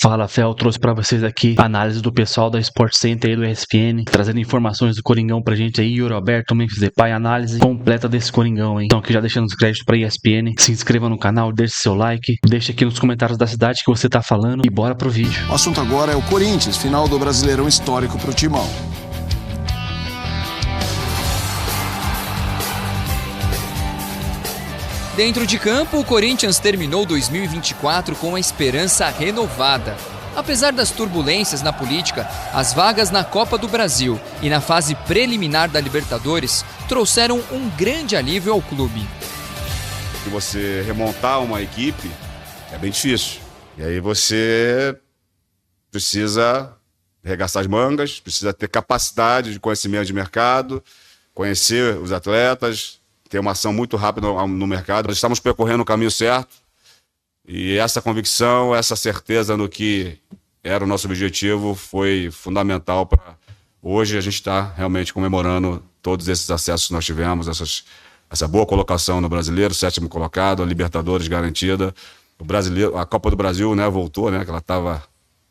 Fala, Fel, trouxe pra vocês aqui a análise do pessoal da Sport Center e do ESPN, trazendo informações do Coringão pra gente aí, Yuri Alberto, Memphis Depay, análise completa desse Coringão, hein? Então aqui já deixando os créditos pra ESPN, se inscreva no canal, deixe seu like, deixe aqui nos comentários da cidade que você tá falando e bora pro vídeo. O assunto agora é o Corinthians, final do Brasileirão histórico pro Timão. Dentro de campo, o Corinthians terminou 2024 com a esperança renovada. Apesar das turbulências na política, as vagas na Copa do Brasil e na fase preliminar da Libertadores trouxeram um grande alívio ao clube. Se você remontar uma equipe, é bem difícil. E aí você precisa arregaçar as mangas, precisa ter capacidade de conhecimento de mercado, conhecer os atletas, ter uma ação muito rápida no mercado. Nós estamos percorrendo o caminho certo e essa convicção, essa certeza no que era o nosso objetivo foi fundamental para hoje a gente estar realmente comemorando todos esses acessos que nós tivemos, essa boa colocação no Brasileiro, 7º colocado, a Libertadores garantida, o Brasileiro, a Copa do Brasil, né, voltou, né, que ela estava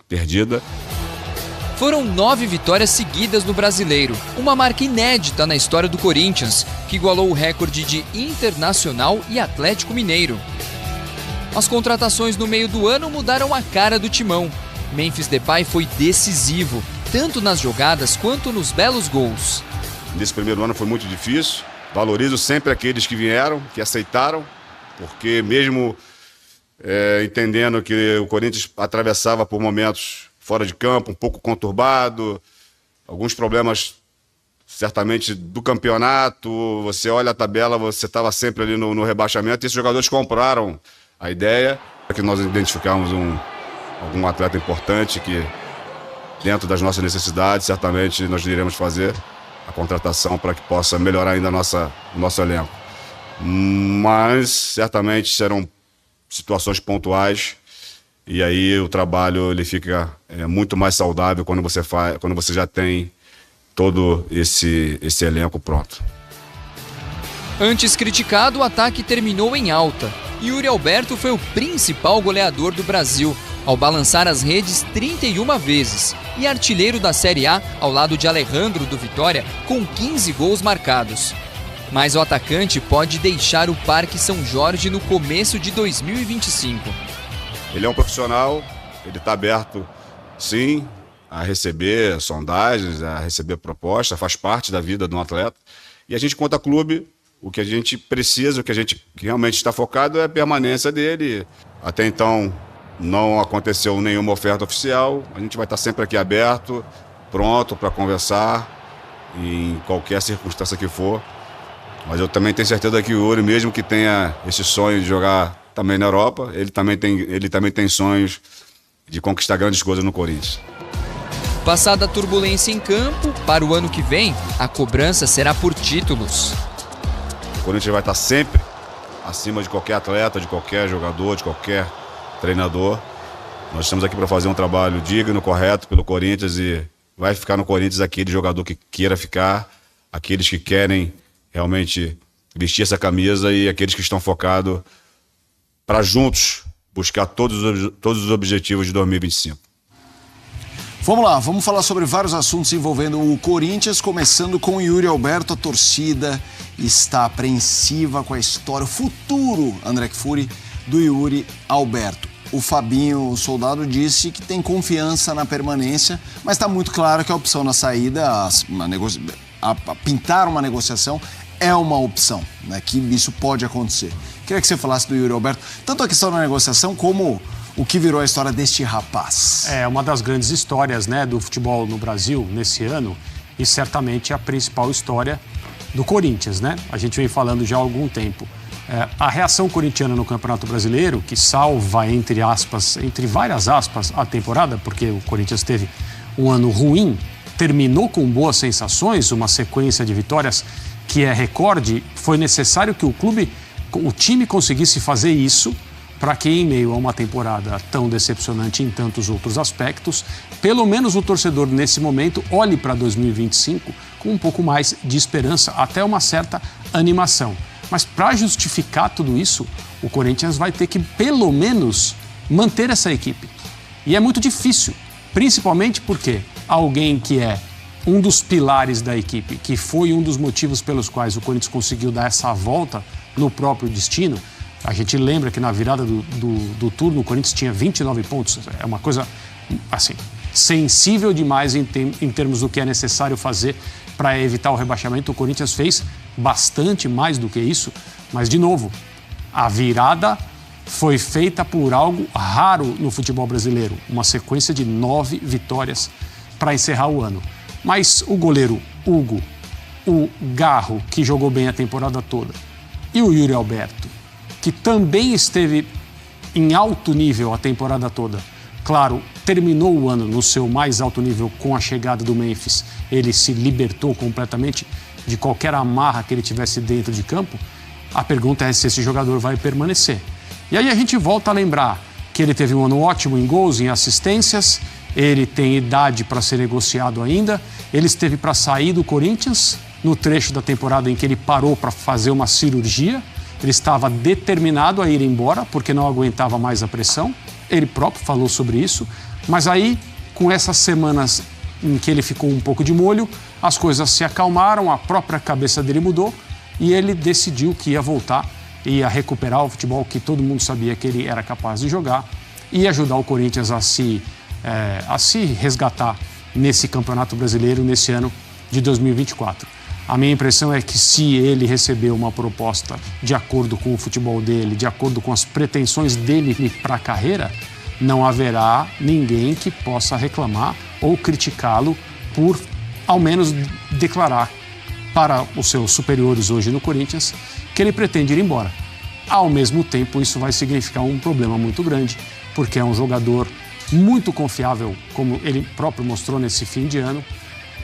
perdida. Foram 9 vitórias seguidas no Brasileiro, uma marca inédita na história do Corinthians, que igualou o recorde de Internacional e Atlético Mineiro. As contratações no meio do ano mudaram a cara do timão. Memphis Depay foi decisivo, tanto nas jogadas quanto nos belos gols. Nesse primeiro ano foi muito difícil, valorizo sempre aqueles que vieram, que aceitaram, porque mesmo entendendo que o Corinthians atravessava por momentos fora de campo, um pouco conturbado, alguns problemas certamente do campeonato, você olha a tabela, você estava sempre ali no rebaixamento, e esses jogadores compraram a ideia que nós identificamos algum atleta importante que, dentro das nossas necessidades, certamente nós iremos fazer a contratação para que possa melhorar ainda o nosso elenco. Mas certamente serão situações pontuais. E aí o trabalho ele fica muito mais saudável quando você já tem todo esse elenco pronto. Antes criticado, o ataque terminou em alta. Yuri Alberto foi o principal goleador do Brasil, ao balançar as redes 31 vezes, e artilheiro da Série A ao lado de Alejandro do Vitória, com 15 gols marcados. Mas o atacante pode deixar o Parque São Jorge no começo de 2025. Ele é um profissional, ele está aberto, sim, a receber sondagens, a receber propostas, faz parte da vida de um atleta. E a gente, conta clube, o que a gente precisa, o que a gente realmente está focado é a permanência dele. Até então não aconteceu nenhuma oferta oficial, a gente vai estar sempre aqui aberto, pronto para conversar, em qualquer circunstância que for. Mas eu também tenho certeza que o Yuri, mesmo que tenha esse sonho de jogar também na Europa, ele também tem sonhos de conquistar grandes coisas no Corinthians. Passada a turbulência em campo, para o ano que vem, a cobrança será por títulos. O Corinthians vai estar sempre acima de qualquer atleta, de qualquer jogador, de qualquer treinador. Nós estamos aqui para fazer um trabalho digno, correto pelo Corinthians, e vai ficar no Corinthians aquele jogador que queira ficar, aqueles que querem realmente vestir essa camisa e aqueles que estão focados para juntos buscar todos os objetivos de 2025. Vamos lá, vamos falar sobre vários assuntos envolvendo o Corinthians, começando com o Yuri Alberto. A torcida está apreensiva com a história, o futuro, André Kfouri, do Yuri Alberto. O Fabinho Soldado disse que tem confiança na permanência, mas está muito claro que a opção na saída, pintar uma negociação, é uma opção, né, que isso pode acontecer. Queria que você falasse do Yuri Alberto, tanto a questão da negociação como o que virou a história deste rapaz. É uma das grandes histórias, né, do futebol no Brasil nesse ano, e certamente a principal história do Corinthians, né? A gente vem falando já há algum tempo. A reação corintiana no Campeonato Brasileiro, que salva, entre várias aspas, a temporada, porque o Corinthians teve um ano ruim, terminou com boas sensações, uma sequência de vitórias que é recorde. Foi necessário que o time conseguisse fazer isso para que, em meio a uma temporada tão decepcionante em tantos outros aspectos, pelo menos o torcedor, nesse momento, olhe para 2025 com um pouco mais de esperança, até uma certa animação. Mas para justificar tudo isso, o Corinthians vai ter que, pelo menos, manter essa equipe. E é muito difícil, principalmente porque alguém que é um dos pilares da equipe, que foi um dos motivos pelos quais o Corinthians conseguiu dar essa volta no próprio destino. A gente lembra que na virada do turno o Corinthians tinha 29 pontos. É uma coisa, assim, sensível demais em termos do que é necessário fazer para evitar o rebaixamento. O Corinthians fez bastante mais do que isso, mas, de novo, a virada foi feita por algo raro no futebol brasileiro. Uma sequência de 9 vitórias para encerrar o ano. Mas o goleiro Hugo, o Garro, que jogou bem a temporada toda, e o Yuri Alberto, que também esteve em alto nível a temporada toda. Claro, terminou o ano no seu mais alto nível com a chegada do Memphis. Ele se libertou completamente de qualquer amarra que ele tivesse dentro de campo. A pergunta é se esse jogador vai permanecer. E aí a gente volta a lembrar que ele teve um ano ótimo em gols, em assistências, ele tem idade para ser negociado ainda, ele esteve para sair do Corinthians no trecho da temporada em que ele parou para fazer uma cirurgia. Ele estava determinado a ir embora porque não aguentava mais a pressão. Ele próprio falou sobre isso. Mas aí, com essas semanas em que ele ficou um pouco de molho, as coisas se acalmaram, a própria cabeça dele mudou e ele decidiu que ia voltar, ia recuperar o futebol que todo mundo sabia que ele era capaz de jogar e ajudar o Corinthians a se resgatar nesse Campeonato Brasileiro, nesse ano de 2024. A minha impressão é que se ele receber uma proposta de acordo com o futebol dele, de acordo com as pretensões dele para a carreira, não haverá ninguém que possa reclamar ou criticá-lo por, ao menos, declarar para os seus superiores hoje no Corinthians que ele pretende ir embora. Ao mesmo tempo, isso vai significar um problema muito grande, porque é um jogador muito confiável, como ele próprio mostrou nesse fim de ano,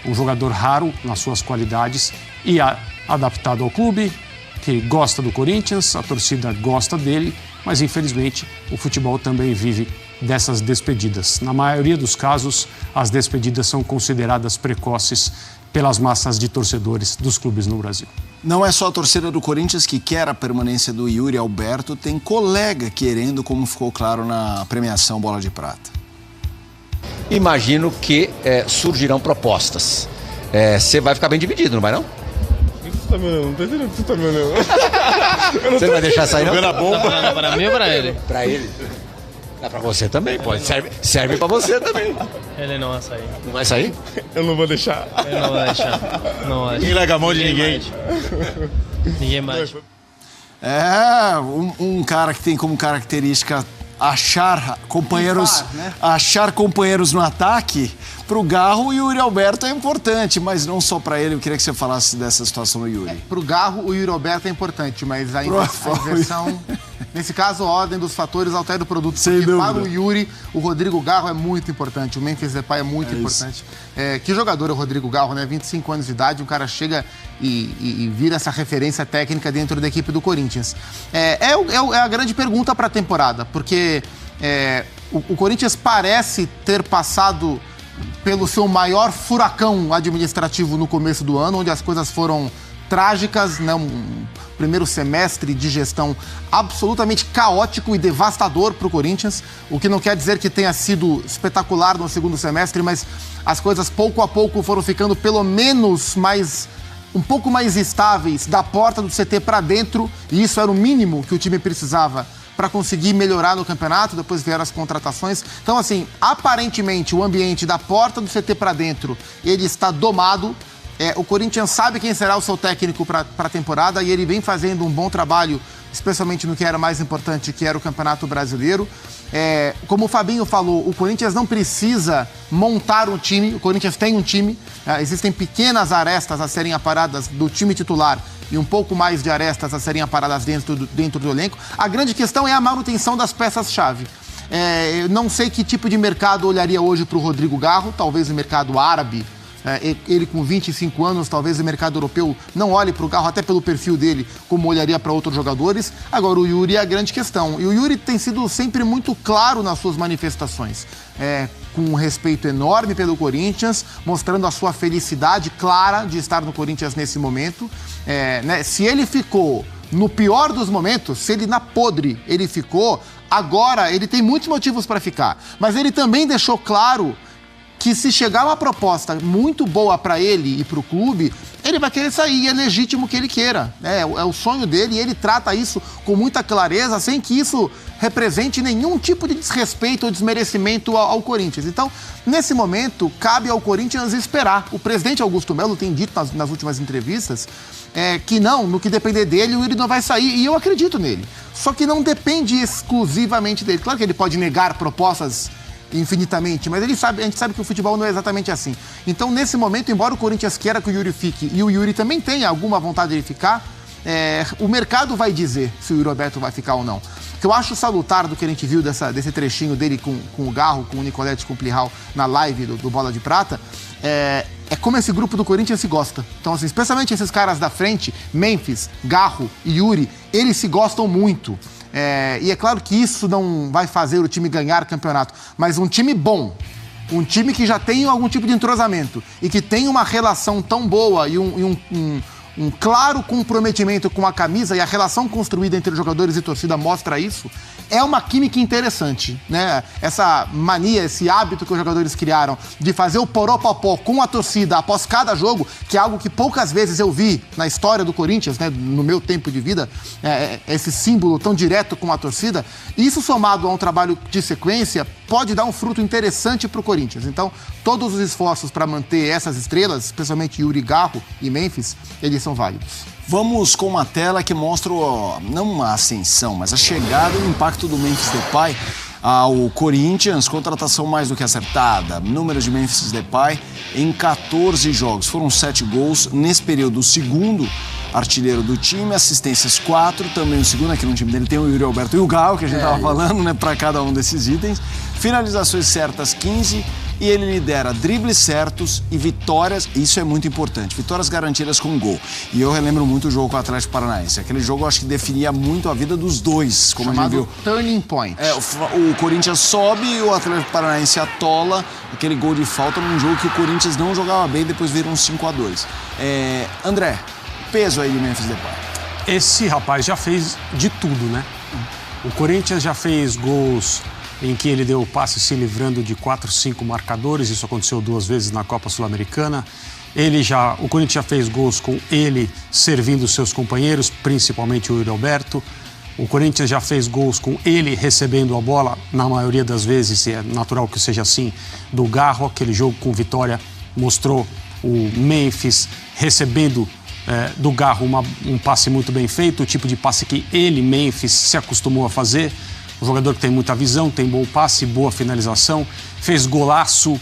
um jogador raro nas suas qualidades e adaptado ao clube, que gosta do Corinthians, a torcida gosta dele, mas infelizmente o futebol também vive dessas despedidas. Na maioria dos casos, as despedidas são consideradas precoces pelas massas de torcedores dos clubes no Brasil. Não é só a torcida do Corinthians que quer a permanência do Yuri Alberto, tem colega querendo, como ficou claro na premiação Bola de Prata. Imagino que surgirão propostas. Você vai ficar bem dividido, não vai não? Não tô entendendo o que você tá me olhando. Você não vai deixar sair não? Tá falando pra mim ou pra ele? Pra ele. Dá pra você também, pode. Serve pra você também. Ele não vai sair. Não vai sair? Eu não vou deixar. Ele não vai deixar. Não vai. Ninguém larga a mão de ninguém. Ninguém mais. Um cara que tem como característica achar companheiros no ataque, para o Garro, o Yuri Alberto é importante, mas não só para ele. Eu queria que você falasse dessa situação do Yuri. Para o Garro, o Yuri Alberto é importante, mas a inversão... Nesse caso, a ordem dos fatores altera o produto. Sem porque dúvida. Para o Yuri, o Rodrigo Garro é muito importante. O Memphis Depay é muito importante. Que jogador é o Rodrigo Garro, né? 25 anos de idade, um cara chega e vira essa referência técnica dentro da equipe do Corinthians. É a grande pergunta para a temporada, porque o Corinthians parece ter passado pelo seu maior furacão administrativo no começo do ano, onde as coisas foram trágicas, né? Um primeiro semestre de gestão absolutamente caótico e devastador para o Corinthians, o que não quer dizer que tenha sido espetacular no segundo semestre, mas as coisas pouco a pouco foram ficando pelo menos um pouco mais estáveis da porta do CT para dentro, e isso era o mínimo que o time precisava para conseguir melhorar no campeonato. Depois vieram as contratações. Então, assim, aparentemente o ambiente da porta do CT para dentro, ele está domado. O Corinthians sabe quem será o seu técnico para a temporada e ele vem fazendo um bom trabalho, especialmente no que era mais importante, que era o Campeonato Brasileiro. Como o Fabinho falou, o Corinthians não precisa montar um time, o Corinthians tem um time, existem pequenas arestas a serem aparadas do time titular e um pouco mais de arestas a serem aparadas dentro do elenco. A grande questão é a manutenção das peças-chave. Eu não sei que tipo de mercado olharia hoje para o Rodrigo Garro, talvez o mercado árabe. Ele com 25 anos, talvez o mercado europeu não olhe para o Garro, até pelo perfil dele, como olharia para outros jogadores. Agora, o Yuri é a grande questão. E o Yuri tem sido sempre muito claro nas suas manifestações, com um respeito enorme pelo Corinthians, mostrando a sua felicidade clara de estar no Corinthians nesse momento. Se ele ficou no pior dos momentos, se ele na podre ele ficou, Agora, ele tem muitos motivos para ficar, mas ele também deixou claro que se chegar uma proposta muito boa para ele e para o clube, ele vai querer sair, é legítimo que ele queira. É o sonho dele e ele trata isso com muita clareza, sem que isso represente nenhum tipo de desrespeito ou desmerecimento ao Corinthians. Então, nesse momento, cabe ao Corinthians esperar. O presidente Augusto Melo tem dito nas últimas entrevistas que não, no que depender dele, o Yuri não vai sair, e eu acredito nele. Só que não depende exclusivamente dele. Claro que ele pode negar propostas infinitamente, mas a gente sabe que o futebol não é exatamente assim. Então, nesse momento, embora o Corinthians queira que o Yuri fique e o Yuri também tenha alguma vontade de ficar, o mercado vai dizer se o Yuri Alberto vai ficar ou não. O que eu acho salutar do que a gente viu desse trechinho dele com o Garro, com o Nicoletti, com o Plihal na live do Bola de Prata, é como esse grupo do Corinthians se gosta. Então, assim, especialmente esses caras da frente, Memphis, Garro e Yuri, eles se gostam muito. E é claro que isso não vai fazer o time ganhar campeonato, mas um time bom, um time que já tem algum tipo de entrosamento e que tem uma relação tão boa e um claro comprometimento com a camisa, e a relação construída entre jogadores e torcida mostra isso, é uma química interessante, né? Essa mania, esse hábito que os jogadores criaram de fazer o poropopó com a torcida após cada jogo, que é algo que poucas vezes eu vi na história do Corinthians, né? No meu tempo de vida, esse símbolo tão direto com a torcida, isso somado a um trabalho de sequência pode dar um fruto interessante para o Corinthians. Então, todos os esforços para manter essas estrelas, especialmente Yuri, Garro e Memphis, eles são válidos. Vamos com uma tela que mostra, não uma ascensão, mas a chegada e o impacto do Memphis Depay ao Corinthians. Contratação mais do que acertada. Números de Memphis Depay em 14 jogos. Foram 7 gols nesse período. O segundo artilheiro do time, assistências 4. Também o segundo, aqui no time dele tem o Yuri Alberto e o Garro, que a gente estava falando, né, para cada um desses itens. Finalizações certas, 15. E ele lidera dribles certos e vitórias, isso é muito importante, vitórias garantidas com gol. E eu relembro muito o jogo com o Atlético Paranaense. Aquele jogo eu acho que definia muito a vida dos dois, como chamado a gente viu. Turning point. O Corinthians sobe e o Atlético Paranaense atola aquele gol de falta num jogo que o Corinthians não jogava bem, depois vira um 5-2. André, peso aí de Memphis Depay. Esse rapaz já fez de tudo, né? O Corinthians já fez gols em que ele deu o passe se livrando de 4, 5 marcadores. Isso aconteceu 2 vezes na Copa Sul-Americana. O Corinthians já fez gols com ele servindo seus companheiros, principalmente o Yuri Alberto. O Corinthians já fez gols com ele recebendo a bola, na maioria das vezes, e é natural que seja assim, do Garro. Aquele jogo com vitória mostrou o Memphis recebendo do Garro um passe muito bem feito, o tipo de passe que ele, Memphis, se acostumou a fazer. Um jogador que tem muita visão, tem bom passe, boa finalização, fez golaço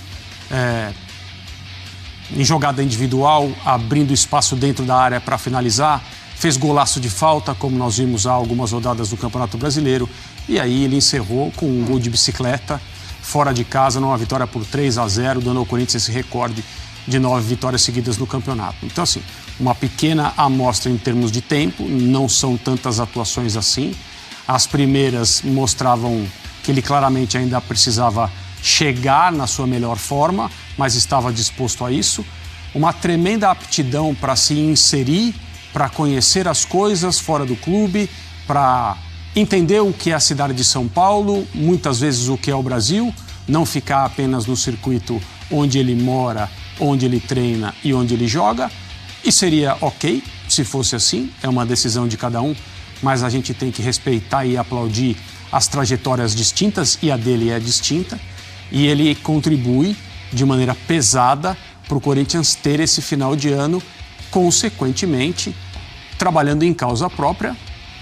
em jogada individual, abrindo espaço dentro da área para finalizar, fez golaço de falta, como nós vimos há algumas rodadas do Campeonato Brasileiro, e aí ele encerrou com um gol de bicicleta, fora de casa, numa vitória por 3-0, dando ao Corinthians esse recorde de 9 vitórias seguidas no campeonato. Então, assim, uma pequena amostra em termos de tempo, não são tantas atuações assim. As primeiras mostravam que ele claramente ainda precisava chegar na sua melhor forma, mas estava disposto a isso. Uma tremenda aptidão para se inserir, para conhecer as coisas fora do clube, para entender o que é a cidade de São Paulo, muitas vezes o que é o Brasil, não ficar apenas no circuito onde ele mora, onde ele treina e onde ele joga. E seria ok se fosse assim, é uma decisão de cada um, mas a gente tem que respeitar e aplaudir as trajetórias distintas, e a dele é distinta, e ele contribui de maneira pesada para o Corinthians ter esse final de ano, consequentemente, trabalhando em causa própria,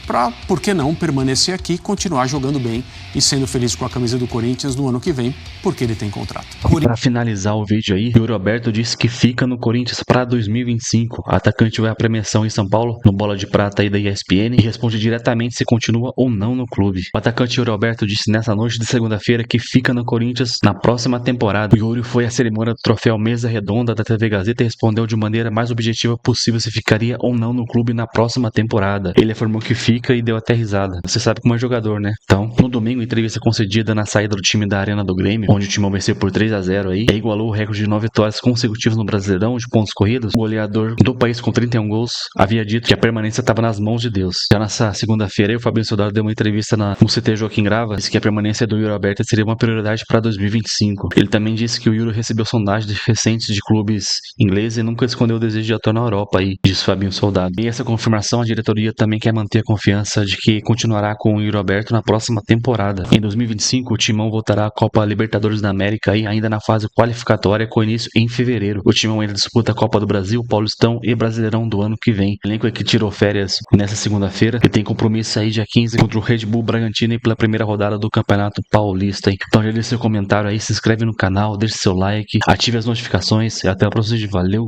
para, por que não, permanecer aqui, continuar jogando bem e sendo feliz com a camisa do Corinthians no ano que vem, porque ele tem contrato. Para finalizar o vídeo aí, o Yuri Alberto disse que fica no Corinthians para 2025. O atacante vai à premiação em São Paulo, no Bola de Prata aí da ESPN, e responde diretamente se continua ou não no clube. O atacante Yuri Alberto disse nessa noite de segunda-feira que fica no Corinthians na próxima temporada. O Yuri foi à cerimônia do troféu Mesa Redonda da TV Gazeta e respondeu de maneira mais objetiva possível se ficaria ou não no clube na próxima temporada. Ele afirmou que fica pica e deu até risada. Você sabe como é jogador, né? Então, no domingo, entrevista concedida na saída do time da Arena do Grêmio, onde o Timão venceu por 3-0 aí, e igualou o recorde de 9 vitórias consecutivas no Brasileirão de pontos corridos. O goleador do país com 31 gols havia dito que a permanência estava nas mãos de Deus. Já nessa segunda-feira, o Fabinho Soldado deu uma entrevista no CT Joaquim Grava, disse que a permanência do Yuri Alberto seria uma prioridade para 2025. Ele também disse que o Yuri recebeu sondagens recentes de clubes ingleses e nunca escondeu o desejo de atuar na Europa aí, disse Fabinho Soldado. E essa confirmação, a diretoria também quer manter a confiança de que continuará com o Yuri Alberto na próxima temporada. Em 2025, o Timão voltará à Copa Libertadores da América aí, ainda na fase qualificatória, com início em fevereiro. O Timão ainda disputa a Copa do Brasil, Paulistão e Brasileirão do ano que vem. O elenco é que tirou férias nessa segunda-feira e tem compromisso aí dia 15 contra o Red Bull Bragantino e pela primeira rodada do Campeonato Paulista. Então já deixa seu comentário aí, se inscreve no canal, deixe seu like, ative as notificações e até o próximo vídeo. Valeu!